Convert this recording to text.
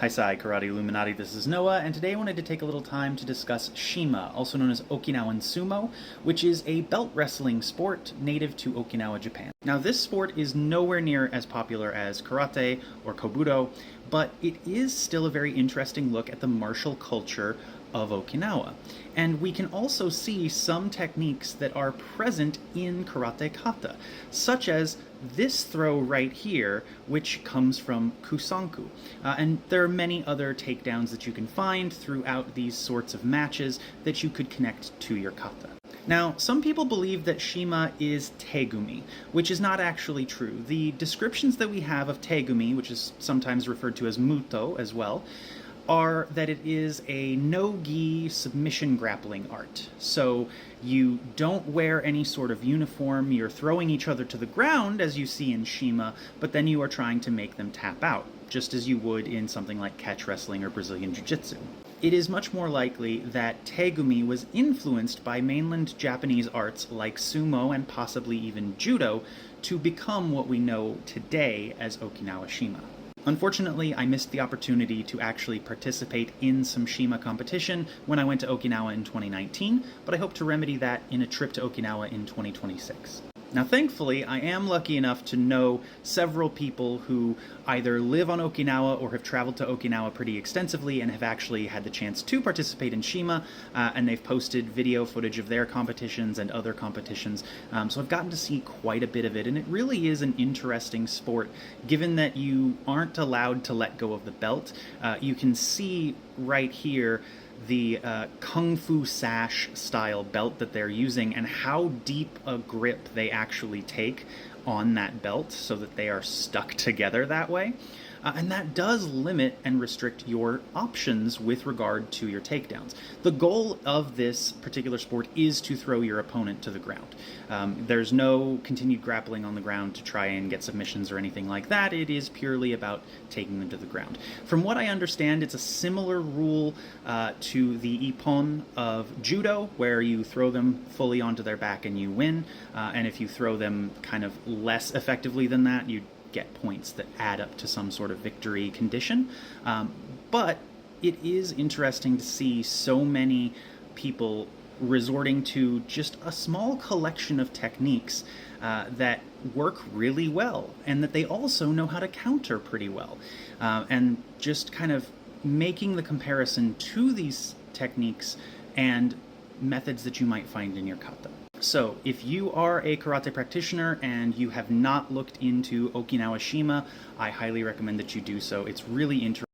Taisai Karate Illuminati, this is Noah, and today I wanted to take a little time to discuss Shima, also known as Okinawan Sumo, which is a belt wrestling sport native to Okinawa, Japan. Now, this sport is nowhere near as popular as karate or kobudo, but it is still a very interesting look at the martial culture of Okinawa. And we can also see some techniques that are present in karate kata, such as this throw right here, which comes from kusanku. And there are many other takedowns that you can find throughout these sorts of matches that you could connect to your kata. Now, some people believe that Shima is tegumi, which is not actually true. The descriptions that we have of tegumi, which is sometimes referred to as muto as well, are that it is a no-gi submission grappling art. So you don't wear any sort of uniform, you're throwing each other to the ground, as you see in Shima, but then you are trying to make them tap out, just as you would in something like catch wrestling or Brazilian Jiu-Jitsu. It is much more likely that tegumi was influenced by mainland Japanese arts like sumo and possibly even judo to become what we know today as Okinawa Shima. Unfortunately, I missed the opportunity to actually participate in some Shima competition when I went to Okinawa in 2019, but I hope to remedy that in a trip to Okinawa in 2026. Now, thankfully, I am lucky enough to know several people who either live on Okinawa or have traveled to Okinawa pretty extensively and have actually had the chance to participate in Shima, and they've posted video footage of their competitions and other competitions. So I've gotten to see quite a bit of it, and it really is an interesting sport, given that you aren't allowed to let go of the belt. You can see right here the Kung Fu Sash style belt that they're using and how deep a grip they actually take on that belt so that they are stuck together that way. And that does limit and restrict your options with regard to your takedowns. The goal of this particular sport is to throw your opponent to the ground. There's no continued grappling on the ground to try and get submissions or anything like that. It is purely about taking them to the ground. From what I understand, it's a similar rule to the ippon of judo, where you throw them fully onto their back and you win. And if you throw them kind of less effectively than that, you get points that add up to some sort of victory condition. But it is interesting to see so many people resorting to just a small collection of techniques that work really well, and that they also know how to counter pretty well. And just kind of making the comparison to these techniques and methods that you might find in your kata. So, if you are a karate practitioner and you have not looked into Okinawa Shima, I highly recommend that you do so. It's really interesting.